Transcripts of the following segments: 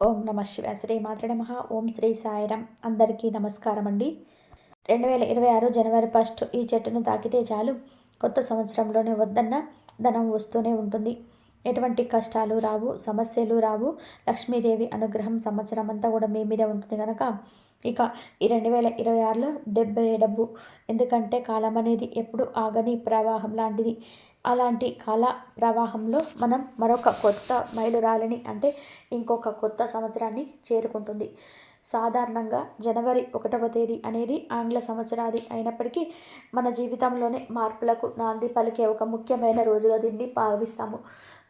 ఓం నమ శివాయ. శ్రీ మాత్రే నమః. ఓం శ్రీ సాయిరాం. అందరికీ నమస్కారం అండి. 2026 జనవరి 1 ఈ చెట్టును తాకితే చాలు కొత్త సంవత్సరంలోనే వద్దన్న ధనం వస్తూనే ఉంటుంది. ఎటువంటి కష్టాలు రావు, సమస్యలు రావు. లక్ష్మీదేవి అనుగ్రహం సంవత్సరం అంతా కూడా మీ మీద ఉంటుంది కనుక ఇక ఈ 2026లో డబ్బు. ఎందుకంటే కాలం అనేది ఎప్పుడు ఆగని ప్రవాహం లాంటిది. అలాంటి కాల ప్రవాహంలో మనం మరొక కొత్త మైలురాలిని అంటే ఇంకొక కొత్త సంవత్సరాన్ని చేరుకుంటుంది. సాధారణంగా జనవరి 1వ తేదీ అనేది ఆంగ్ల సంవత్సరాది అయినప్పటికీ మన జీవితంలోనే మార్పులకు నాంది పలికే ఒక ముఖ్యమైన రోజుగా దీన్ని భావిస్తాము.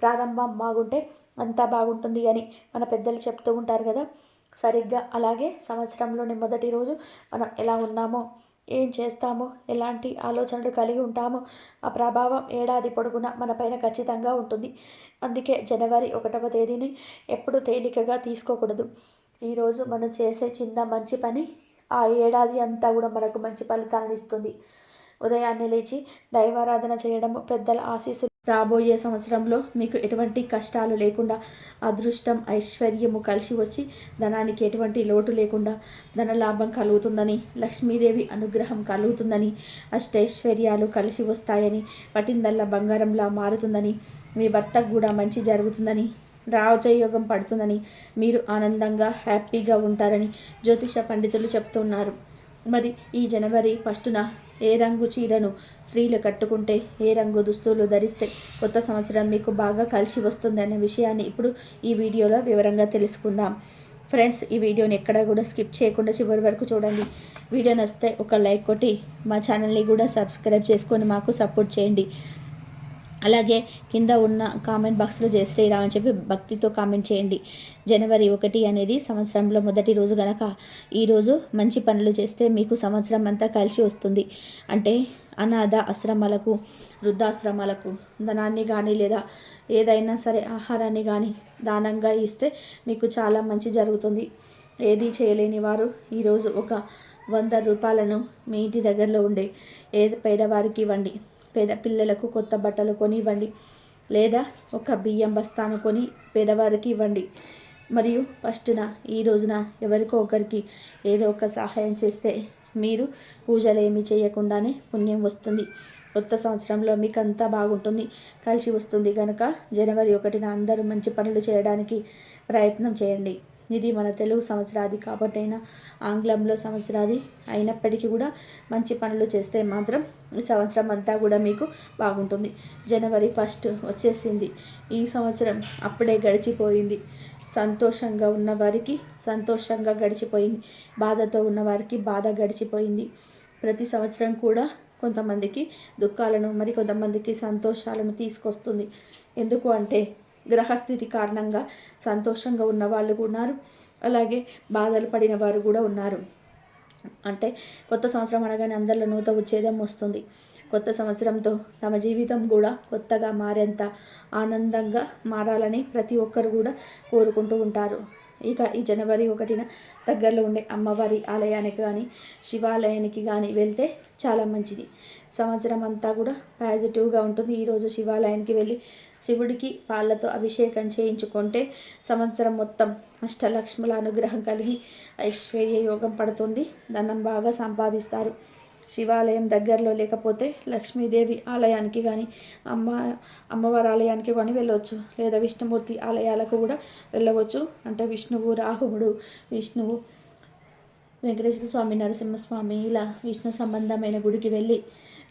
ప్రారంభం బాగుంటే అంతా బాగుంటుంది అని మన పెద్దలు చెప్తూ ఉంటారు కదా. సరిగ్గా అలాగే సంవత్సరంలోని మొదటి రోజు మనం ఎలా ఉన్నామో, ఏం చేస్తామో, ఎలాంటి ఆలోచనలు కలిగి ఉంటామో ఆ ప్రభావం ఏడాది పొడుగునా మనపైన ఖచ్చితంగా ఉంటుంది. అందుకే జనవరి 1వ తేదీని ఎప్పుడు తేలికగా తీసుకోకూడదు. ఈరోజు మనం చేసే చిన్న మంచి పని ఆ ఏడాది అంతా కూడా మనకు మంచి ఫలితాలను ఇస్తుంది. ఉదయాన్నే లేచి దైవారాధన చేయడము, పెద్దల ఆశీస్సులు రాబోయే సంవత్సరంలో మీకు ఎటువంటి కష్టాలు లేకుండా అదృష్టం, ఐశ్వర్యము కలిసి వచ్చి ధనానికి ఎటువంటి లోటు లేకుండా ధనలాభం కలుగుతుందని, లక్ష్మీదేవి అనుగ్రహం కలుగుతుందని, అష్టైశ్వర్యాలు కలిసి వస్తాయని, పట్టిందల్లా బంగారంలా మారుతుందని, మీ భర్తకు కూడా మంచి జరుగుతుందని, రాజయోగం పడుతుందని, మీరు ఆనందంగా హ్యాపీగా ఉంటారని జ్యోతిష పండితులు చెప్తున్నారు. మరి ఈ జనవరి 1న ఏ రంగు చీరను స్త్రీలు కట్టుకుంటే, ఏ రంగు దుస్తులు ధరిస్తే కొత్త సంవత్సరం మీకు బాగా కలిసి వస్తుంది అనే విషయాన్ని ఇప్పుడు ఈ వీడియోలో వివరంగా తెలుసుకుందాం. ఫ్రెండ్స్, ఈ వీడియోని ఎక్కడా కూడా స్కిప్ చేయకుండా చివరి వరకు చూడండి. వీడియో నచ్చితే ఒక లైక్ కొట్టి మా ఛానల్ని కూడా సబ్స్క్రైబ్ చేసుకొని మాకు సపోర్ట్ చేయండి. అలాగే కింద ఉన్న కామెంట్ బాక్స్లో జై శ్రీరామ్ అని చెప్పి భక్తితో కామెంట్ చేయండి. జనవరి 1 అనేది సంవత్సరంలో మొదటి రోజు గనక ఈరోజు మంచి పనులు చేస్తే మీకు సంవత్సరం అంతా కలిసి వస్తుంది. అంటే అనాథ ఆశ్రమాలకు, వృద్ధాశ్రమాలకు ధనాన్ని కానీ లేదా ఏదైనా సరే ఆహారాన్ని కానీ దానంగా ఇస్తే మీకు చాలా మంచి జరుగుతుంది. ఏది చేయలేని వారు ఈరోజు ఒక 100 రూపాయలను మీ ఇంటి దగ్గరలో ఉండే పేదవారికి ఇవ్వండి. పేద పిల్లలకు కొత్త బట్టలు కొని ఇవ్వండి. లేదా ఒక బియ్యం బస్తాను కొని పేదవారికి ఇవ్వండి. మరియు 1న ఈ రోజున ఎవరికో ఒకరికి ఏదో ఒక సహాయం చేస్తే మీరు పూజలు ఏమీ చేయకుండానే పుణ్యం వస్తుంది. కొత్త సంవత్సరంలో మీకు అంతా బాగుంటుంది, కలిసి వస్తుంది. కనుక జనవరి 1న అందరూ మంచి పనులు చేయడానికి ప్రయత్నం చేయండి. ఇది మన తెలుగు సంవత్సరాది కాబట్టైనా ఆంగ్లంలో సంవత్సరాది అయినప్పటికీ కూడా మంచి పనులు చేస్తే మాత్రం ఈ సంవత్సరం అంతా కూడా మీకు బాగుంటుంది. జనవరి 1 వచ్చేసింది. ఈ సంవత్సరం అప్పుడే గడిచిపోయింది. సంతోషంగా ఉన్నవారికి సంతోషంగా గడిచిపోయింది, బాధతో ఉన్నవారికి బాధ గడిచిపోయింది. ప్రతి సంవత్సరం కూడా కొంతమందికి దుఃఖాలను, మరి కొంతమందికి సంతోషాలను తీసుకొస్తుంది. ఎందుకు అంటే గ్రహస్థితి కారణంగా సంతోషంగా ఉన్న వాళ్ళు ఉన్నారు, అలాగే బాధలు పడిన వారు కూడా ఉన్నారు. అంటే కొత్త సంవత్సరం అనగానే అందరిలో నూతన ఉచ్ఛేదం వస్తుంది. కొత్త సంవత్సరంతో తమ జీవితం కూడా కొత్తగా మారేంత ఆనందంగా మారాలని ప్రతి ఒక్కరు కూడా కోరుకుంటూ ఉంటారు. ఇక ఈ జనవరి 1న దగ్గరలో ఉండే అమ్మవారి ఆలయానికి కానీ, శివాలయానికి కానీ వెళ్తే చాలా మంచిది. సంవత్సరం అంతా కూడా పాజిటివ్గా ఉంటుంది. ఈరోజు శివాలయానికి వెళ్ళి శివుడికి పాలతో అభిషేకం చేయించుకుంటే సంవత్సరం మొత్తం అష్టలక్ష్ముల అనుగ్రహం కలిగి ఐశ్వర్య యోగం పడుతుంది, ధనం బాగా సంపాదిస్తారు. శివాలయం దగ్గరలో లేకపోతే లక్ష్మీదేవి ఆలయానికి కానీ, అమ్మవారి ఆలయానికి కానీ వెళ్ళవచ్చు. లేదా విష్ణుమూర్తి ఆలయాలకు కూడా వెళ్ళవచ్చు. అంటే విష్ణువు రాహువుడు, విష్ణువు వెంకటేశ్వర స్వామి, నరసింహస్వామి ఇలా విష్ణు సంబంధమైన గుడికి వెళ్ళి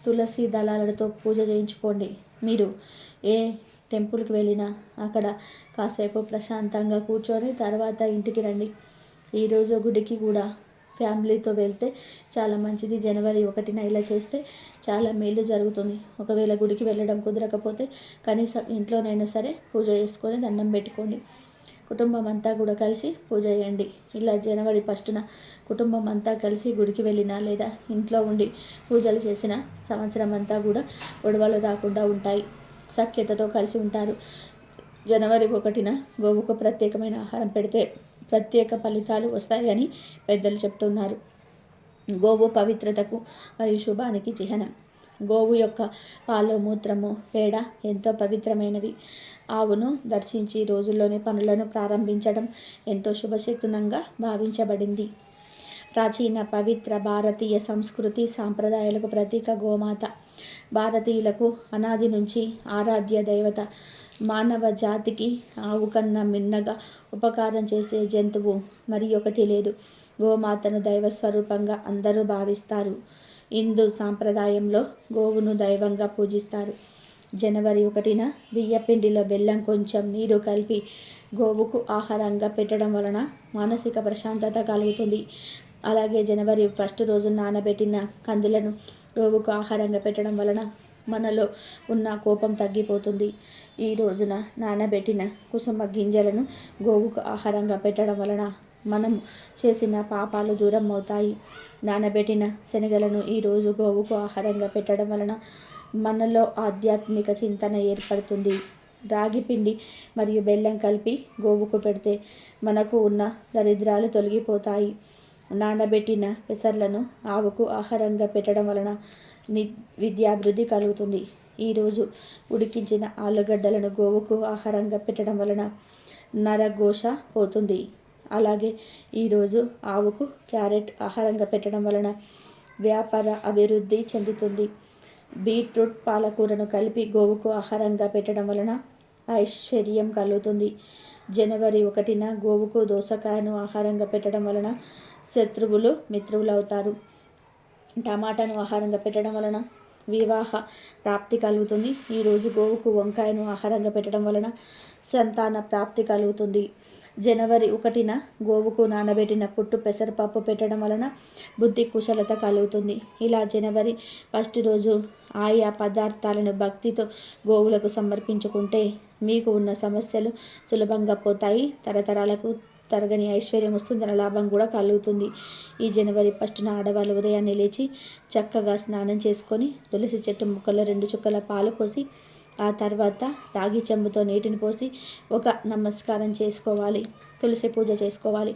తులసి దళాలతో పూజ చేయించుకోండి. మీరు ఏ టెంపుల్కి వెళ్ళినా అక్కడ కాసేపు ప్రశాంతంగా కూర్చొని తర్వాత ఇంటికి రండి. ఈరోజు గుడికి కూడా ఫ్యామిలీతో వెళ్తే చాలా మంచిది. జనవరి 1న ఇలా చేస్తే చాలా మేలు జరుగుతుంది. ఒకవేళ గుడికి వెళ్ళడం కుదరకపోతే కనీసం ఇంట్లోనైనా సరే పూజ చేసుకొని దండం పెట్టుకోండి. కుటుంబం అంతా కూడా కలిసి పూజ చేయండి. ఇలా జనవరి 1న కుటుంబం అంతా కలిసి గుడికి వెళ్ళినా లేదా ఇంట్లో ఉండి పూజలు చేసిన సంవత్సరం అంతా కూడా గొడవలు రాకుండా ఉంటాయి, సఖ్యతతో కలిసి ఉంటారు. జనవరి 1న గోవుకు ప్రత్యేకమైన ఆహారం పెడితే ప్రత్యేక ఫలితాలు వస్తాయని పెద్దలు చెప్తున్నారు. గోవు పవిత్రతకు మరియు శుభానికి చిహ్నం. గోవు యొక్క పాలు, మూత్రము, పేడ ఎంతో పవిత్రమైనవి. ఆవును దర్శించి రోజుల్లోని పనులను ప్రారంభించడం ఎంతో శుభశకునంగా భావించబడింది. ప్రాచీన పవిత్ర భారతీయ సంస్కృతి సాంప్రదాయాలకు ప్రతీక గోమాత. భారతీయులకు అనాది నుంచి ఆరాధ్య దైవత. మానవ జాతికి ఆవు కన్నా మిన్నగా ఉపకారం చేసే జంతువు మరి ఒకటి లేదు. గోమాతను దైవ స్వరూపంగా అందరూ భావిస్తారు. హిందూ సాంప్రదాయంలో గోవును దైవంగా పూజిస్తారు. జనవరి 1న బియ్యపిండిలో బెల్లం, కొంచెం నీరు కలిపి గోవుకు ఆహారంగా పెట్టడం వలన మానసిక ప్రశాంతత కలుగుతుంది. అలాగే జనవరి 1 రోజు నానబెట్టిన కందులను గోవుకు ఆహారంగా పెట్టడం వలన మనలో ఉన్న కోపం తగ్గిపోతుంది. ఈ రోజున నానబెట్టిన కుసుమ గింజలను గోవుకు ఆహారంగా పెట్టడం వలన మనం చేసిన పాపాలు దూరం అవుతాయి. నానబెట్టిన శనగలను ఈరోజు గోవుకు ఆహారంగా పెట్టడం వలన మనలో ఆధ్యాత్మిక చింతన ఏర్పడుతుంది. రాగి పిండి మరియు బెల్లం కలిపి గోవుకు పెడితే మనకు ఉన్న దరిద్రాలు తొలగిపోతాయి. నానబెట్టిన పెసర్లను ఆవుకు ఆహారంగా పెట్టడం వలన విద్యాభివృద్ధి కలుగుతుంది. ఈరోజు ఉడికించిన ఆలుగడ్డలను గోవుకు ఆహారంగా పెట్టడం వలన నరఘోష పోతుంది. అలాగే ఈరోజు ఆవుకు క్యారెట్ ఆహారంగా పెట్టడం వలన వ్యాపార అభివృద్ధి చెందుతుంది. బీట్రూట్, పాలకూరను కలిపి గోవుకు ఆహారంగా పెట్టడం వలన ఐశ్వర్యం కలుగుతుంది. జనవరి 1న గోవుకు దోసకాయను ఆహారంగా పెట్టడం వలన శత్రువులు మిత్రువులు అవుతారు. టమాటాను ఆహారంగా పెట్టడం వలన వివాహ ప్రాప్తి కలుగుతుంది. ఈరోజు గోవుకు వంకాయను ఆహారంగా పెట్టడం వలన సంతాన ప్రాప్తి కలుగుతుంది. జనవరి 1న గోవుకు నానబెట్టిన పుట్టు పెసరపప్పు పెట్టడం వలన బుద్ధి కుశలత కలుగుతుంది. ఇలా జనవరి 1 రోజు ఆయా పదార్థాలను భక్తితో గోవులకు సమర్పించుకుంటే మీకు ఉన్న సమస్యలు సులభంగా పోతాయి. తరతరాలకు తరగని ఐశ్వర్యం వస్తుందన్న లాభం కూడా కలుగుతుంది. ఈ జనవరి 1న ఆడవాళ్ళు ఉదయాన్నే లేచి చక్కగా స్నానం చేసుకొని తులసి చెట్టు ముక్కల్లో 2 చుక్కల పాలు పోసి ఆ తర్వాత రాగి చెంబుతో నీటిని పోసి ఒక నమస్కారం చేసుకోవాలి. తులసి పూజ చేసుకోవాలి.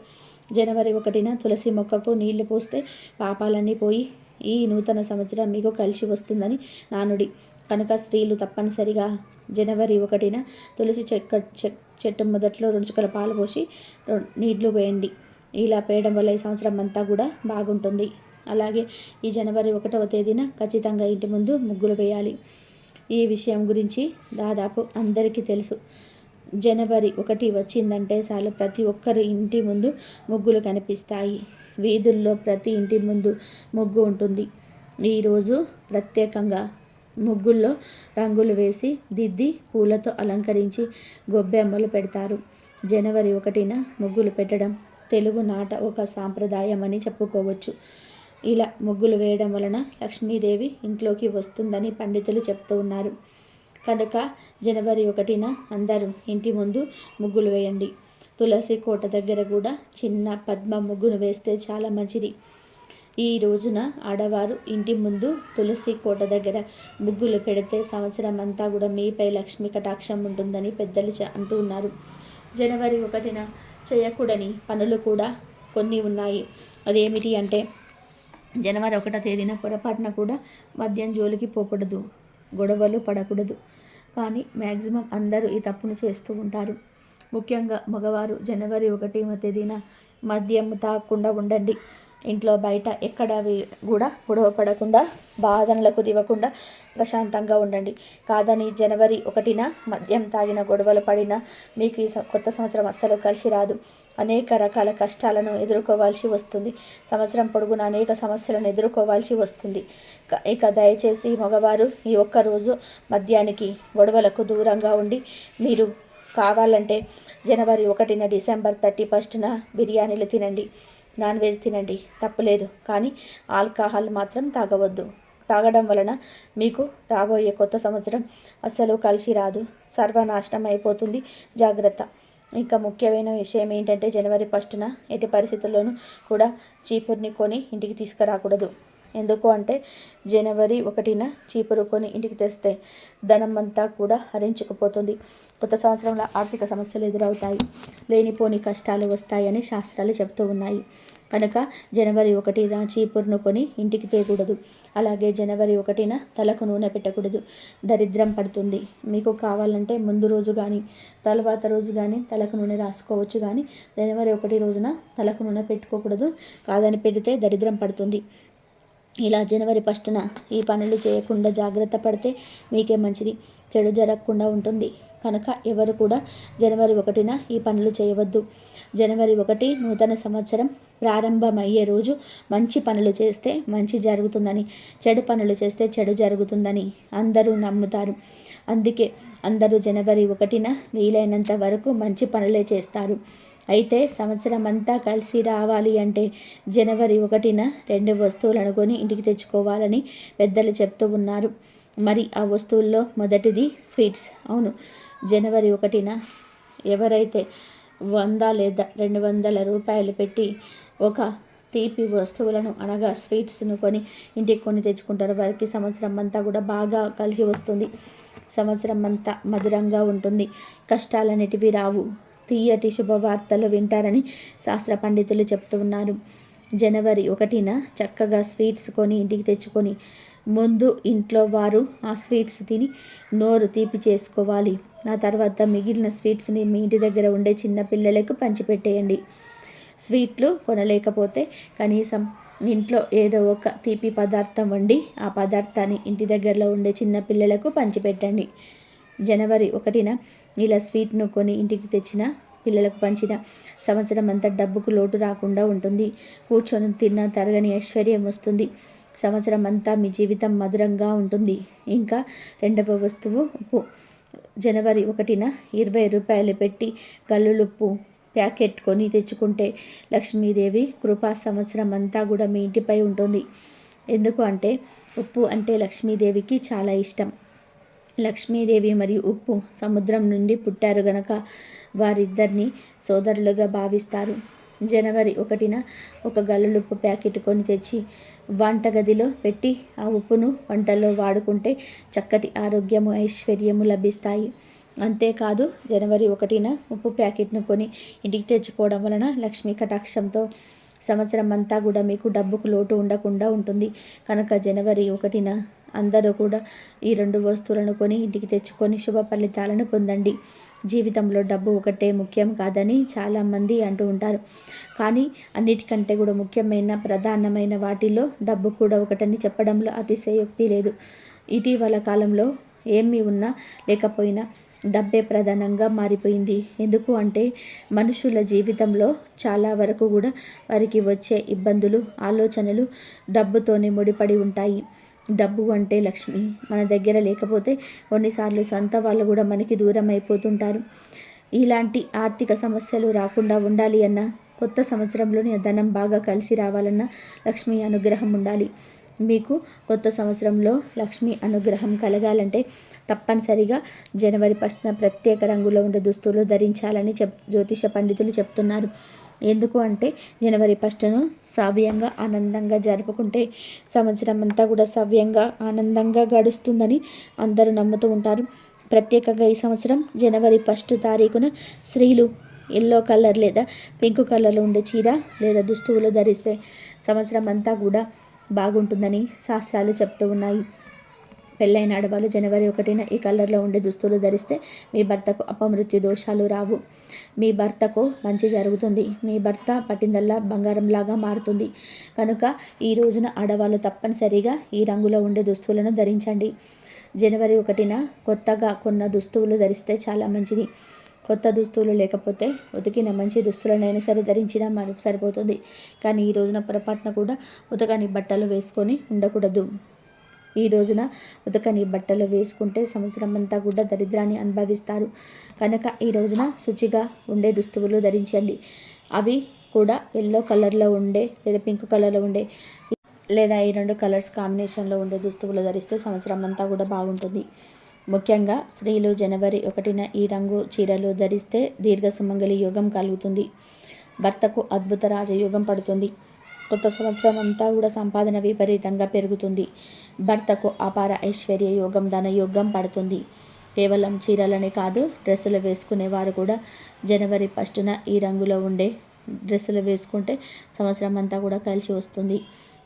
జనవరి 1న తులసి మొక్కకు నీళ్లు పోస్తే పాపాలన్నీ పోయి ఈ నూతన సంవత్సరం మీకు కలిసి వస్తుందని నానుడి. కనుక స్త్రీలు తప్పనిసరిగా జనవరి 1న తులసి చెట్టు మొదట్లో 2 చుక్కల పాలు పోసి నీళ్లు వేయండి. ఇలా వేయడం వల్ల ఈ సంవత్సరం అంతా కూడా బాగుంటుంది. అలాగే ఈ జనవరి 1వ తేదీన ఖచ్చితంగా ఇంటి ముందు ముగ్గులు వేయాలి. ఈ విషయం గురించి దాదాపు అందరికీ తెలుసు. జనవరి 1 వచ్చిందంటే చాలు ప్రతి ఒక్కరి ఇంటి ముందు ముగ్గులు కనిపిస్తాయి. వీధుల్లో ప్రతి ఇంటి ముందు ముగ్గు ఉంటుంది. ఈరోజు ప్రత్యేకంగా ముగ్గుల్లో రంగులు వేసి దిద్ది పూలతో అలంకరించి గొబ్బెమ్మలు పెడతారు. జనవరి 1న ముగ్గులు పెట్టడం తెలుగునాట ఒక సాంప్రదాయం అని చెప్పుకోవచ్చు. ఇలా ముగ్గులు వేయడం వలన లక్ష్మీదేవి ఇంట్లోకి వస్తుందని పండితులు చెప్తూ ఉన్నారు. కనుక జనవరి 1న అందరూ ఇంటి ముందు ముగ్గులు వేయండి. తులసి కోట దగ్గర కూడా చిన్న పద్మ ముగ్గును వేస్తే చాలా మంచిది. ఈ రోజున ఆడవారు ఇంటి ముందు తులసి కోట దగ్గర ముగ్గులు పెడితే సంవత్సరం అంతా కూడా మీపై లక్ష్మీ కటాక్షం ఉంటుందని పెద్దలు అంటూ ఉన్నారు. జనవరి 1న చేయకూడని పనులు కూడా కొన్ని ఉన్నాయి. అదేమిటి అంటే జనవరి 1వ తేదీన పొరపాటున కూడా మద్యం జోలికి పోకూడదు, గొడవలు పడకూడదు. కానీ మ్యాక్సిమం అందరూ ఈ తప్పును చేస్తూ ఉంటారు. ముఖ్యంగా మగవారు జనవరి 1వ తేదీన మద్యం తాగకుండా ఉండండి. ఇంట్లో బయట ఎక్కడ కూడా గొడవ పడకుండా, బాధనలకు దివకుండా ప్రశాంతంగా ఉండండి. కాదని జనవరి 1న మద్యం తాగిన గొడవలు పడినా మీకు ఈ కొత్త సంవత్సరం అస్సలు కలిసి రాదు. అనేక రకాల కష్టాలను ఎదుర్కోవాల్సి వస్తుంది. సంవత్సరం పొడుగున అనేక సమస్యలను ఎదుర్కోవాల్సి వస్తుంది. ఇక దయచేసి మగవారు ఈ ఒక్కరోజు మద్యానికి, గొడవలకు దూరంగా ఉండి మీరు కావాలంటే జనవరి 1న డిసెంబర్ 31న బిర్యానీలు తినండి, నాన్ వెజ్ తినండి, తప్పులేదు. కానీ ఆల్కహాల్ మాత్రం తాగవద్దు. తాగడం వలన మీకు రాబోయే కొత్త సంవత్సరం అస్సలు కలిసి రాదు, సర్వనాశనం అయిపోతుంది. జాగ్రత్త. ఇంకా ముఖ్యమైన విషయం ఏంటంటే జనవరి 1న ఎట్టి పరిస్థితుల్లోనూ కూడా చీపుర్ని కొని ఇంటికి తీసుకురాకూడదు. ఎందుకు అంటే జనవరి 1న చీపురు కొని ఇంటికి తెస్తే ధనం అంతా కూడా హరించుకుపోతుంది. కొత్త సంవత్సరంలో ఆర్థిక సమస్యలు ఎదురవుతాయి, లేనిపోని కష్టాలు వస్తాయని శాస్త్రాలు చెప్తూ ఉన్నాయి. కనుక జనవరి 1న చీపురును కొని ఇంటికి తేకూడదు. అలాగే జనవరి 1న తలకు నూనె పెట్టకూడదు, దరిద్రం పడుతుంది. మీకు కావాలంటే ముందు రోజు కానీ తర్వాత రోజు కానీ తలకు నూనె రాసుకోవచ్చు, కానీ జనవరి 1 రోజున తలకు నూనె పెట్టుకోకూడదు. కాదని పెడితే దరిద్రం పడుతుంది. ఇలా జనవరి 1న ఈ పనులు చేయకుండా జాగ్రత్త పడితే మీకే మంచిది, చెడు జరగకుండా ఉంటుంది. కనుక ఎవరు కూడా జనవరి 1న ఈ పనులు చేయవద్దు. జనవరి 1 నూతన సంవత్సరం ప్రారంభమయ్యే రోజు. మంచి పనులు చేస్తే మంచి జరుగుతుందని, చెడు పనులు చేస్తే చెడు జరుగుతుందని అందరూ నమ్ముతారు. అందుకే అందరూ జనవరి 1న వీలైనంత వరకు మంచి పనులే చేస్తారు. అయితే సంవత్సరం అంతా కలిసి రావాలి అంటే జనవరి 1న 2 వస్తువులను కొని ఇంటికి తెచ్చుకోవాలని పెద్దలు చెప్తూ ఉన్నారు. మరి ఆ వస్తువుల్లో మొదటిది స్వీట్స్. అవును, జనవరి 1న ఎవరైతే 100 లేదా 200 రూపాయలు పెట్టి ఒక తీపి వస్తువులను అనగా స్వీట్స్ను కొని ఇంటికి కొని తెచ్చుకుంటారో వారికి సంవత్సరం అంతా కూడా బాగా కలిసి వస్తుంది. సంవత్సరం అంతా మధురంగా ఉంటుంది, కష్టాలన్నిటివి రావు, తీయటి శుభవార్తలు వింటారని శాస్త్ర పండితులు చెప్తూ ఉన్నారు. జనవరి 1న చక్కగా స్వీట్స్ కొని ఇంటికి తెచ్చుకొని ముందు ఇంట్లో వారు ఆ స్వీట్స్ తిని నోరు తీపి చేసుకోవాలి. ఆ తర్వాత మిగిలిన స్వీట్స్ని మీ ఇంటి దగ్గర ఉండే చిన్న పిల్లలకు పంచిపెట్టేయండి. స్వీట్లు కొనలేకపోతే కనీసం ఇంట్లో ఏదో ఒక తీపి పదార్థం వండి ఆ పదార్థాన్ని ఇంటి దగ్గరలో ఉండే చిన్న పిల్లలకు పంచిపెట్టండి. జనవరి 1న ఇలా స్వీట్ను కొని ఇంటికి తెచ్చిన పిల్లలకు పంచిన సంవత్సరం అంతా డబ్బుకు లోటు రాకుండా ఉంటుంది. కూర్చొని తిన్న తరగని ఐశ్వర్యం వస్తుంది. సంవత్సరం అంతా మీ జీవితం మధురంగా ఉంటుంది. ఇంకా రెండవ వస్తువు ఉప్పు. జనవరి 1న 20 రూపాయలు పెట్టి కల్లులుప్పు ప్యాకెట్ కొని తెచ్చుకుంటే లక్ష్మీదేవి కృపా సంవత్సరం అంతా కూడా మీ ఇంటిపై ఉంటుంది. ఎందుకు అంటే ఉప్పు అంటే లక్ష్మీదేవికి చాలా ఇష్టం. లక్ష్మీదేవి మరియు ఉప్పు సముద్రం నుండి పుట్టారు గనక వారిద్దరిని సోదరులుగా భావిస్తారు. జనవరి 1న ఒక గల్లులుప్పు ప్యాకెట్ కొని తెచ్చి వంటగదిలో పెట్టి ఆ ఉప్పును వంటల్లో వాడుకుంటే చక్కటి ఆరోగ్యము, ఐశ్వర్యము లభిస్తాయి. అంతేకాదు జనవరి 1న ఉప్పు ప్యాకెట్ను కొని ఇంటికి తెచ్చుకోవడం వలన లక్ష్మీ కటాక్షంతో సంవత్సరం అంతా కూడా మీకు డబ్బుకు లోటు ఉండకుండా ఉంటుంది. కనుక జనవరి 1న అందరూ కూడా ఈ 2 వస్తువులను కొని ఇంటికి తెచ్చుకొని శుభ ఫలితాలను పొందండి. జీవితంలో డబ్బు ఒకటే ముఖ్యం కాదని చాలామంది అంటూ ఉంటారు. కానీ అన్నిటికంటే కూడా ముఖ్యమైన ప్రధానమైన వాటిలో డబ్బు కూడా ఒకటని చెప్పడంలో అతిశయోక్తి లేదు. ఇటీవల కాలంలో ఏమీ ఉన్నా లేకపోయినా డబ్బే ప్రధానంగా మారిపోయింది. ఎందుకు అంటే మనుషుల జీవితంలో చాలా వరకు కూడా వారికి వచ్చే ఇబ్బందులు, ఆలోచనలు డబ్బుతోనే ముడిపడి ఉంటాయి. డబ్బు అంటే లక్ష్మి. మన దగ్గర లేకపోతే కొన్నిసార్లు సొంత వాళ్ళు కూడా మనకి దూరం అయిపోతుంటారు. ఇలాంటి ఆర్థిక సమస్యలు రాకుండా ఉండాలి అన్నా, కొత్త సంవత్సరంలోని ధనం బాగా కలిసి రావాలన్నా లక్ష్మీ అనుగ్రహం ఉండాలి. మీకు కొత్త సంవత్సరంలో లక్ష్మీ అనుగ్రహం కలగాలంటే తప్పనిసరిగా జనవరి 1న ప్రత్యేక రంగులో ఉండే దుస్తులు ధరించాలని జ్యోతిష పండితులు చెప్తున్నారు. ఎందుకు అంటే జనవరి 1ను సవ్యంగా ఆనందంగా జరుపుకుంటే సంవత్సరం అంతా కూడా సవ్యంగా ఆనందంగా గడుస్తుందని అందరూ నమ్ముతూ ఉంటారు. ప్రత్యేకంగా ఈ సంవత్సరం జనవరి 1 తారీఖున స్త్రీలు ఎల్లో కలర్ లేదా పింక్ కలర్లో ఉండే చీర లేదా దుస్తువులు ధరిస్తే సంవత్సరం అంతా కూడా బాగుంటుందని శాస్త్రాలు చెప్తూ ఉన్నాయి. పెళ్ళైన ఆడవాళ్ళు జనవరి 1న ఈ కలర్లో ఉండే దుస్తులు ధరిస్తే మీ భర్తకు అపమృత్యు దోషాలు రావు, మీ భర్తకు మంచి జరుగుతుంది, మీ భర్త పట్టిందల్లా బంగారంలాగా మారుతుంది. కనుక ఈ రోజున ఆడవాళ్ళు తప్పనిసరిగా ఈ రంగులో ఉండే దుస్తువులను ధరించండి. జనవరి 1న కొత్తగా కొన్న దుస్తువులు ధరిస్తే చాలా మంచిది. కొత్త దుస్తువులు లేకపోతే ఉతికిన మంచి దుస్తులనైనా సరే ధరించినా మనకు సరిపోతుంది. కానీ ఈ రోజున పొరపాటున కూడా ఉతకని బట్టలు వేసుకొని ఉండకూడదు. ఈ రోజున ఉతకని బట్టలు వేసుకుంటే సంవత్సరం అంతా కూడా దరిద్రాన్ని అనుభవిస్తారు. కనుక ఈ రోజున శుచిగా ఉండే దుస్తువులు ధరించండి. అవి కూడా ఎల్లో కలర్లో ఉండే లేదా పింక్ కలర్లో ఉండే లేదా ఈ 2 కలర్స్ కాంబినేషన్లో ఉండే దుస్తువులు ధరిస్తే సంవత్సరం అంతా కూడా బాగుంటుంది. ముఖ్యంగా స్త్రీలు జనవరి 1న ఈ రంగు చీరలు ధరిస్తే దీర్ఘ సుమంగళి యోగం కలుగుతుంది. భర్తకు అద్భుత రాజయోగం పడుతుంది. కొత్త సంవత్సరం అంతా కూడా సంపాదన విపరీతంగా పెరుగుతుంది. భర్తకు అపార ఐశ్వర్య యోగం, ధనయోగం పడుతుంది. కేవలం చీరలనే కాదు, డ్రెస్సులు వేసుకునేవారు కూడా జనవరి 1న ఈ రంగులో ఉండే డ్రెస్సులు వేసుకుంటే సంవత్సరం అంతా కూడా కలిసి వస్తుంది.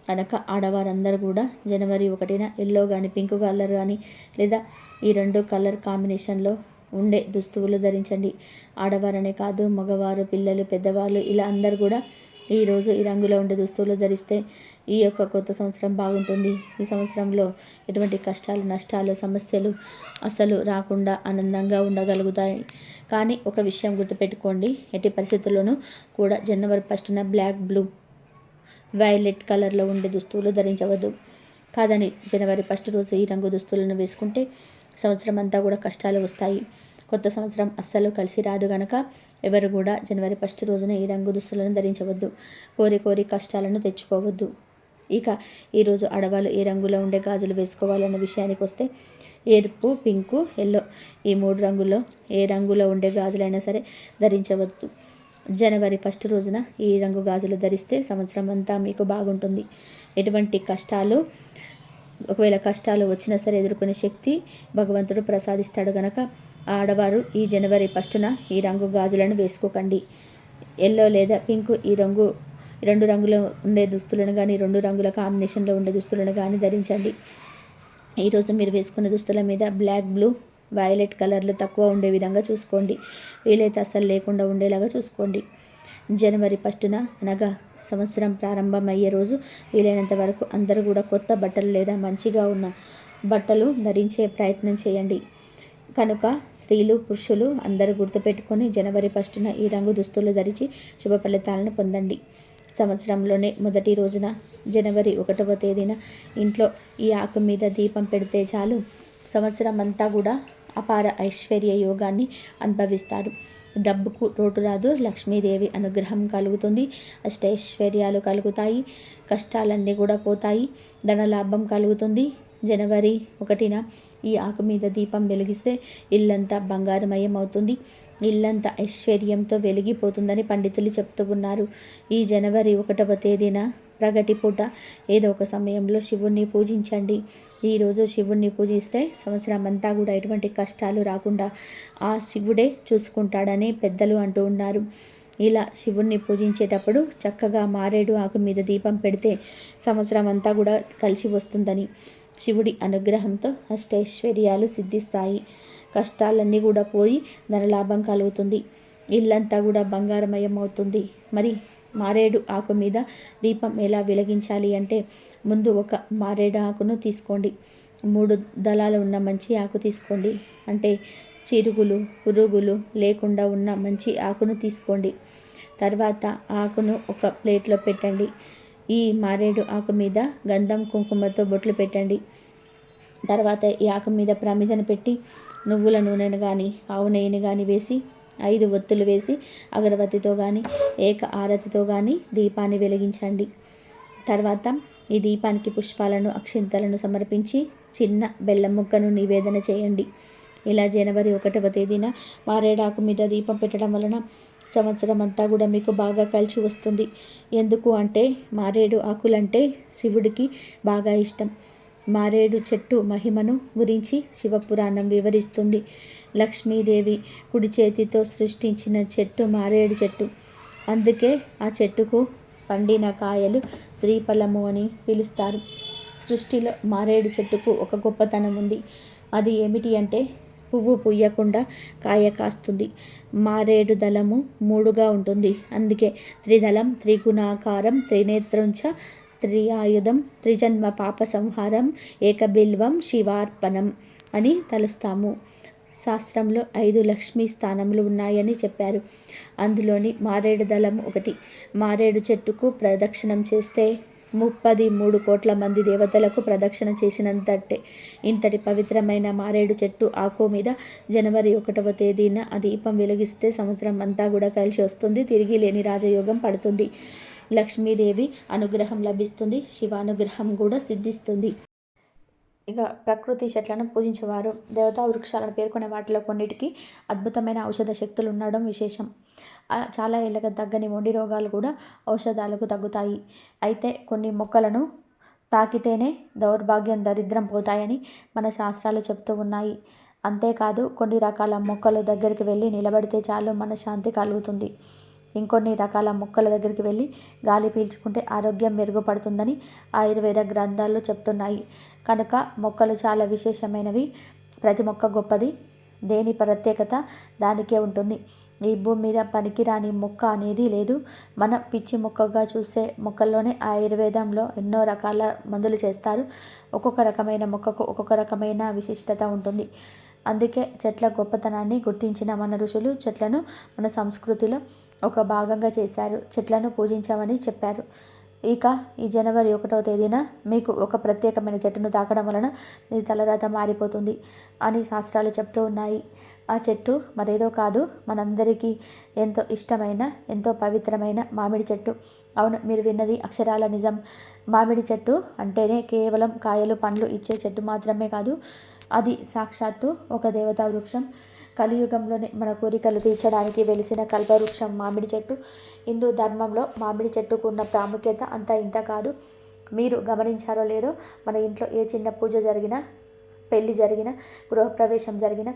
కనుక ఆడవారందరూ కూడా జనవరి 1న ఎల్లో కానీ, పింక్ కలర్ కానీ, లేదా ఈ 2 కలర్ కాంబినేషన్లో ఉండే దుస్తువులు ధరించండి. ఆడవారనే కాదు, మగవారు, పిల్లలు, పెద్దవాళ్ళు ఇలా అందరూ కూడా ఈరోజు ఈ రంగులో ఉండే దుస్తువులు ధరిస్తే ఈ యొక్క కొత్త సంవత్సరం బాగుంటుంది. ఈ సంవత్సరంలో ఎటువంటి కష్టాలు, నష్టాలు, సమస్యలు అసలు రాకుండా ఆనందంగా ఉండగలుగుతాయి. కానీ ఒక విషయం గుర్తుపెట్టుకోండి, ఎట్టి పరిస్థితుల్లోనూ కూడా జనవరి 1న బ్లాక్, బ్లూ, వైలెట్ కలర్లో ఉండే దుస్తువులు ధరించవద్దు. కాదని జనవరి 1 రోజు ఈ రంగు దుస్తులను వేసుకుంటే సంవత్సరం అంతా కూడా కష్టాలు వస్తాయి. కొత్త సంవత్సరం అస్సలు కలిసి రాదు గనక ఎవరు కూడా జనవరి 1 రోజున ఈ రంగు దుస్తులను ధరించవద్దు. కోరి కష్టాలను తెచ్చుకోవద్దు. ఇక ఈరోజు ఆడవాళ్ళు ఏ రంగులో ఉండే గాజులు వేసుకోవాలన్న విషయానికి వస్తే ఎరుపు, పింకు, ఎల్లో ఈ 3 రంగుల్లో ఏ రంగులో ఉండే గాజులైనా సరే ధరించవద్దు. జనవరి 1 రోజున ఈ రంగు గాజులు ధరిస్తే సంవత్సరం అంతా మీకు బాగుంటుంది. ఎటువంటి ఒకవేళ కష్టాలు వచ్చినా సరే ఎదుర్కొనే శక్తి భగవంతుడు ప్రసాదిస్తాడు గనక ఆడవారు ఈ జనవరి 1న ఈ రంగు గాజులను వేసుకోకండి. ఎల్లో లేదా పింక్ ఈ 2 రంగుల ఉండే దుస్తులను కానీ, 2 రంగుల కాంబినేషన్లో ఉండే దుస్తులను కానీ ధరించండి. ఈరోజు మీరు వేసుకున్న దుస్తుల మీద బ్లాక్, బ్లూ, వైలెట్ కలర్లు తక్కువ ఉండే విధంగా చూసుకోండి. వీలైతే అస్సలు లేకుండా ఉండేలాగా చూసుకోండి. జనవరి 1న అనగా సంవత్సరం ప్రారంభమయ్యే రోజు వీలైనంత వరకు అందరూ కూడా కొత్త బట్టలు లేదా మంచిగా ఉన్న బట్టలు ధరించే ప్రయత్నం చేయండి. కనుక స్త్రీలు, పురుషులు అందరూ గుర్తుపెట్టుకొని జనవరి 1న ఈ రంగు దుస్తులు ధరించి శుభ ఫలితాలను పొందండి. సంవత్సరంలోనే మొదటి రోజున జనవరి 1వ తేదీన ఇంట్లో ఈ ఆకు మీద దీపం పెడితే చాలు, సంవత్సరం అంతా కూడా అపార ఐశ్వర్య యోగాన్ని అనుభవిస్తారు. డబ్బుకు లోటు రాదు, లక్ష్మీదేవి అనుగ్రహం కలుగుతుంది, అష్టైశ్వర్యాలు కలుగుతాయి, కష్టాలన్నీ కూడా పోతాయి, ధనలాభం కలుగుతుంది. జనవరి 1న ఈ ఆకు మీద దీపం వెలిగిస్తే ఇల్లంతా బంగారమయం అవుతుంది, ఇల్లంతా ఐశ్వర్యంతో వెలిగిపోతుందని పండితులు చెప్తూ ఉన్నారు. ఈ జనవరి 1వ తేదీన ప్రగటి పూట ఏదో ఒక సమయంలో శివుణ్ణి పూజించండి. ఈరోజు శివుణ్ణి పూజిస్తే సంవత్సరం అంతా కూడా ఎటువంటి కష్టాలు రాకుండా ఆ శివుడే చూసుకుంటాడని పెద్దలు అంటూ ఉన్నారు. ఇలా శివుణ్ణి పూజించేటప్పుడు చక్కగా మారేడు ఆకు మీద దీపం పెడితే సంవత్సరం అంతా కూడా కలిసి వస్తుందని, శివుడి అనుగ్రహంతో అష్టైశ్వర్యాలు సిద్ధిస్తాయి, కష్టాలన్నీ కూడా పోయి ధనలాభం కలుగుతుంది, ఇల్లంతా కూడా బంగారమయం అవుతుంది. మరి మారేడు ఆకు మీద దీపం ఎలా వెలిగించాలి అంటే, ముందు ఒక మారేడు ఆకును తీసుకోండి, 3 దళాలు ఉన్న మంచి ఆకు తీసుకోండి. అంటే చిరుగులు, పురుగులు లేకుండా ఉన్న మంచి ఆకును తీసుకోండి. తర్వాత ఆకును ఒక ప్లేట్లో పెట్టండి. ఈ మారేడు ఆకు మీద గంధం, కుంకుమతో బొట్లు పెట్టండి. తర్వాత ఈ ఆకు మీద ప్రమిదను పెట్టి నువ్వుల నూనెను కానీ, ఆవు నెయ్యిని కానీ వేసి 5 ఒత్తులు వేసి అగరబత్తితో కానీ, ఏక ఆరతితో కానీ దీపాన్ని వెలిగించండి. తర్వాత ఈ దీపానికి పుష్పాలను, అక్షింతలను సమర్పించి చిన్న బెల్లం ముక్కను నివేదన చేయండి. ఇలా జనవరి 1వ తేదీన మారేడాకు మీద దీపం పెట్టడం వలన సంవత్సరం అంతా కూడా మీకు బాగా కలిసి వస్తుంది. ఎందుకు అంటే మారేడు ఆకులంటే శివుడికి బాగా ఇష్టం. మారేడు చెట్టు మహిమను గురించి శివపురాణం వివరిస్తుంది. లక్ష్మీదేవి కుడి చేతితో సృష్టించిన చెట్టు మారేడు చెట్టు. అందుకే ఆ చెట్టుకు పండిన కాయలు శ్రీఫలము అని పిలుస్తారు. సృష్టిలో మారేడు చెట్టుకు ఒక గొప్పతనం ఉంది. అది ఏమిటి అంటే పువ్వు పూయకుండా కాయ కాస్తుంది. మారేడు దళము 3గా ఉంటుంది. అందుకే త్రిదళం, త్రిగుణాకారం, త్రినేత్రంచ త్రియాయుధం, త్రిజన్మ పాప సంహారం, ఏకబిల్వం శివార్పణం అని తలుస్తాము. శాస్త్రంలో 5 లక్ష్మీ స్థానములు ఉన్నాయని చెప్పారు. అందులోని మారేడు దళం ఒకటి. మారేడు చెట్టుకు ప్రదక్షిణం చేస్తే 33 కోట్ల మంది దేవతలకు ప్రదక్షిణ చేసినంతటే. ఇంతటి పవిత్రమైన మారేడు చెట్టు ఆకు మీద జనవరి 1వ తేదీన ఆ దీపం వెలిగిస్తే సంవత్సరం అంతా కూడా కలిసి వస్తుంది, తిరిగి లేని రాజయోగం పడుతుంది, లక్ష్మీదేవి అనుగ్రహం లభిస్తుంది, శివానుగ్రహం కూడా సిద్ధిస్తుంది. ఇక ప్రకృతి చెట్లను పూజించేవారు దేవతా వృక్షాలను పేర్కొనే వాటిలో కొన్నిటికి అద్భుతమైన ఔషధ శక్తులు ఉండడం విశేషం. చాలా ఏళ్ళగా తగ్గని మొండి రోగాలు కూడా ఔషధాలకు తగ్గుతాయి. అయితే కొన్ని మొక్కలను తాకితేనే దౌర్భాగ్యం దరిద్రం పోతాయని మన శాస్త్రాలు చెప్తూ ఉన్నాయి. అంతేకాదు కొన్ని రకాల మొక్కల దగ్గరికి వెళ్ళి నిలబడితే చాలు మనశ్శాంతి కలుగుతుంది. ఇంకొన్ని రకాల మొక్కల దగ్గరికి వెళ్ళి గాలి పీల్చుకుంటే ఆరోగ్యం మెరుగుపడుతుందని ఆయుర్వేద గ్రంథాలు చెప్తున్నాయి. కనుక మొక్కలు చాలా విశేషమైనవి. ప్రతి మొక్క గొప్పది. దేని ప్రత్యేకత దానికే ఉంటుంది. ఈ భూమి మీద పనికిరాని మొక్క అనేది లేదు. మన పిచ్చి మొక్కగా చూసే మొక్కల్లోనే ఆయుర్వేదంలో ఎన్నో రకాల మందులు చేస్తారు. ఒక్కొక్క రకమైన మొక్కకు ఒక్కొక్క రకమైన విశిష్టత ఉంటుంది. అందుకే చెట్ల గొప్పతనాన్ని గుర్తించిన మన ఋషులు చెట్లను మన సంస్కృతిలో ఒక భాగంగా చేశారు. చెట్లను పూజించామని చెప్పారు. ఇక ఈ జనవరి 1వ తేదీన మీకు ఒక ప్రత్యేకమైన చెట్టును తాకడం వలన మీ తలరాత మారిపోతుంది అని శాస్త్రాలు చెప్తూ ఉన్నాయి. ఆ చెట్టు మరేదో కాదు, మనందరికీ ఎంతో ఇష్టమైన ఎంతో పవిత్రమైన మామిడి చెట్టు. అవును, మీరు విన్నది అక్షరాల నిజం. మామిడి చెట్టు అంటేనే కేవలం కాయలు పండ్లు ఇచ్చే చెట్టు మాత్రమే కాదు, అది సాక్షాత్తు ఒక దేవతా వృక్షం. కలియుగంలోనే మన కోరికలు తీర్చడానికి వెలిసిన కల్పవృక్షం మామిడి చెట్టు. హిందూ ధర్మంలో మామిడి చెట్టుకు ఉన్న ప్రాముఖ్యత అంతా ఇంత కాదు. మీరు గమనించారో లేదో, మన ఇంట్లో ఏ చిన్న పూజ జరిగినా, పెళ్లి జరిగిన, గృహప్రవేశం జరిగిన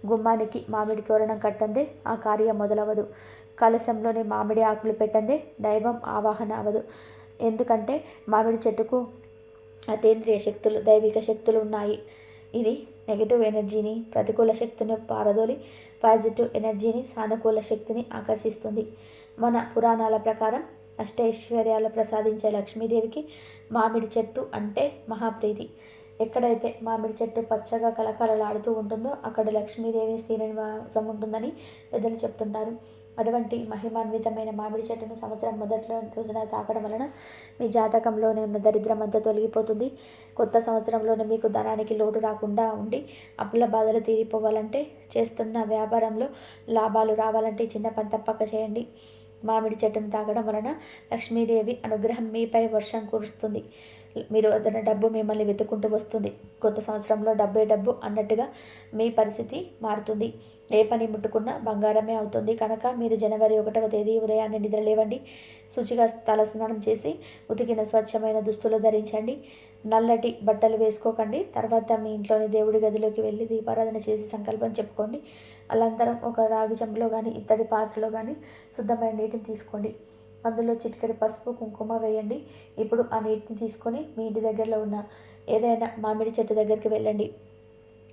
గుమ్మానికి మామిడి తోరణం కట్టందే ఆ కార్యం మొదలవదు. కలశంలోనే మామిడి ఆకులు పెట్టందే దైవం ఆవాహన అవదు. ఎందుకంటే మామిడి చెట్టుకు అతీంద్రియ శక్తులు, దైవిక శక్తులు ఉన్నాయి. ఇది నెగిటివ్ ఎనర్జీని, ప్రతికూల శక్తిని పారదోలి పాజిటివ్ ఎనర్జీని, సానుకూల శక్తిని ఆకర్షిస్తుంది. మన పురాణాల ప్రకారం అష్టైశ్వర్యాలు ప్రసాదించే లక్ష్మీదేవికి మామిడి చెట్టు అంటే మహాప్రీతి. ఎక్కడైతే మామిడి చెట్టు పచ్చగా కలకలలాడుతూ ఉంటుందో అక్కడ లక్ష్మీదేవి స్థిర నివాసం ఉంటుందని పెద్దలు చెప్తుంటారు. అటువంటి మహిమాన్వితమైన మామిడి చెట్టును సంవత్సరం మొదట్లో రోజున తాకడం వలన మీ జాతకంలోనే ఉన్న దరిద్రం అంతా తొలగిపోతుంది. కొత్త సంవత్సరంలోనే మీకు ధనానికి లోటు రాకుండా ఉండి అప్పుల బాధలు తీరిపోవాలంటే, చేస్తున్న వ్యాపారంలో లాభాలు రావాలంటే చిన్న పని తప్పక చేయండి. మామిడి చెట్టును తాగడం వలన లక్ష్మీదేవి అనుగ్రహం మీపై వర్షం కురుస్తుంది. మీరు వద్దన డబ్బు మిమ్మల్ని వెతుక్కుంటూ వస్తుంది. కొత్త సంవత్సరంలో డబ్బే డబ్బు అన్నట్టుగా మీ పరిస్థితి మారుతుంది. ఏ పని ముట్టుకున్నా బంగారమే అవుతుంది. కనుక మీరు జనవరి 1వ తేదీ ఉదయాన్నే నిద్రలేవండి. శుచిగా తలస్నానం చేసి ఉతికిన స్వచ్ఛమైన దుస్తులు ధరించండి. నల్లటి బట్టలు వేసుకోకండి. తర్వాత మీ ఇంట్లోని దేవుడి గదిలోకి వెళ్ళి దీపారాధన చేసి సంకల్పం చెప్పుకోండి. అనంతరం ఒక రాగి చెంబులో కానీ ఇత్తడి పాత్రలో కానీ శుద్ధమైన నీటిని తీసుకోండి. అందులో చిటికెడు పసుపు కుంకుమ వేయండి. ఇప్పుడు ఆ నీటిని తీసుకొని మీ ఇంటి దగ్గరలో ఉన్న ఏదైనా మామిడి చెట్టు దగ్గరికి వెళ్ళండి.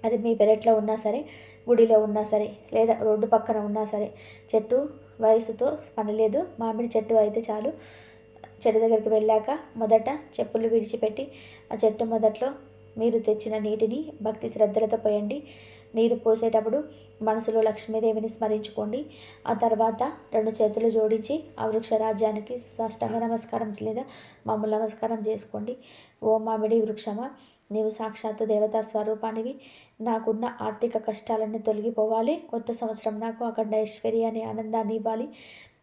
అది మీ పెరట్లో ఉన్నా సరే, గుడిలో ఉన్నా సరే, లేదా రోడ్డు పక్కన ఉన్నా సరే, చెట్టు వయసుతో పని లేదు, మామిడి చెట్టు అయితే చాలు. చెట్టు దగ్గరికి వెళ్ళాక మొదట చెప్పులు విడిచిపెట్టి ఆ చెట్టు మొదట్లో మీరు తెచ్చిన నీటిని భక్తి శ్రద్ధలతో పోయండి. నీరు పోసేటప్పుడు మనసులో లక్ష్మీదేవిని స్మరించుకోండి. ఆ తర్వాత 2 చేతులు జోడించి ఆ వృక్ష రాజ్యానికి సాష్టాంగ నమస్కారం లేదా మామూలు నమస్కారం చేసుకోండి. ఓ మామిడి వృక్షమా, నీవు సాక్షాత్తు దేవతా స్వరూపానివి. నాకున్న ఆర్థిక కష్టాలన్నీ తొలగిపోవాలి. కొత్త సంవత్సరం నాకు అఖండ ఐశ్వర్యాన్ని, ఆనందాన్ని ఇవ్వాలి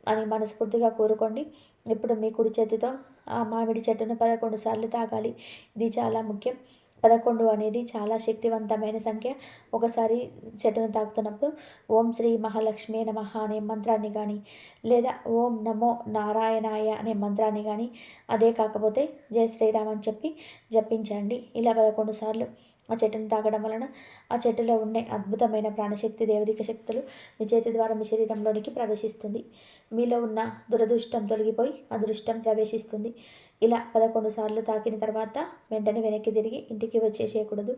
అని మనస్ఫూర్తిగా కోరుకోండి. ఇప్పుడు మీ కుడి చేతితో ఆ మామిడి చెట్టును 11 సార్లు తాకాలి. ఇది చాలా ముఖ్యం. 11 అనేది చాలా శక్తివంతమైన సంఖ్య. ఒకసారి చెట్టును తాకుతున్నప్పుడు ఓం శ్రీ మహాలక్ష్మి నమః అనే మంత్రాన్ని కానీ, లేదా ఓం నమో నారాయణాయ అనే మంత్రాన్ని కానీ, అదే కాకపోతే జై శ్రీరామ్ అని చెప్పి జపించండి. ఇలా 11 సార్లు ఆ చెట్టును తాగడం వలన ఆ చెట్టులో ఉండే అద్భుతమైన ప్రాణశక్తి, దైవిక శక్తులు మీ చేతి ద్వారా మీ శరీరంలోనికి ప్రవేశిస్తుంది. మీలో ఉన్న దురదృష్టం తొలగిపోయి అదృష్టం ప్రవేశిస్తుంది. ఇలా 11 సార్లు తాకిన తర్వాత వెంటనే వెనక్కి తిరిగి ఇంటికి వచ్చేసేయకూడదు.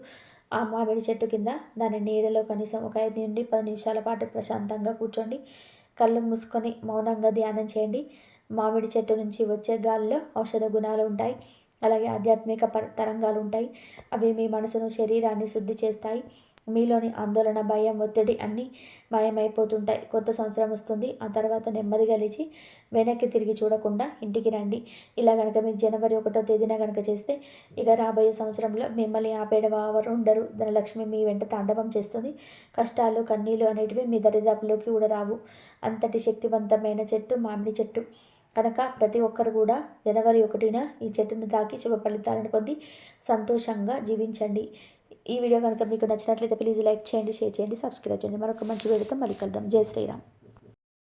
ఆ మామిడి చెట్టు కింద దాని నీడలో కనీసం ఒక 5 నుండి 10 నిమిషాల పాటు ప్రశాంతంగా కూర్చోండి. కళ్ళు మూసుకొని మౌనంగా ధ్యానం చేయండి. మామిడి చెట్టు నుంచి వచ్చే గాలిలో ఔషధ గుణాలు ఉంటాయి. అలాగే ఆధ్యాత్మిక తరంగాలు ఉంటాయి. అవి మీ మనసును, శరీరాన్ని శుద్ధి చేస్తాయి. మీలోని ఆందోళన, భయం, ఒత్తిడి అన్నీ మాయమైపోతుంటాయి. కొత్త సంవత్సరం వస్తుంది. ఆ తర్వాత నెమ్మదిగా లేచి వెనక్కి తిరిగి చూడకుండా ఇంటికి రండి. ఇలా కనుక మీరు జనవరి 1వ తేదీన కనుక చేస్తే ఇక రాబోయే సంవత్సరంలో మిమ్మల్ని ఆపేవారు ఉండరు. ధనలక్ష్మి మీ వెంట తాండవం చేస్తుంది. కష్టాలు, కన్నీళ్ళు అనేటివి మీ దరిదాపులోకి కూడా రావు. అంతటి శక్తివంతమైన చెట్టు మామిడి చెట్టు. కనుక ప్రతి ఒక్కరు కూడా జనవరి 1న ఈ చెట్టును తాకి శుభ ఫలితాలను పొంది సంతోషంగా జీవించండి. ఈ వీడియో కనుక మీకు నచ్చినట్లయితే ప్లీజ్ లైక్ చేయండి, షేర్ చేయండి, సబ్స్క్రైబ్ చేయండి. మరొక మంచి వీడియోతో మళ్ళీ కలుద్దాం. జై శ్రీరామ్.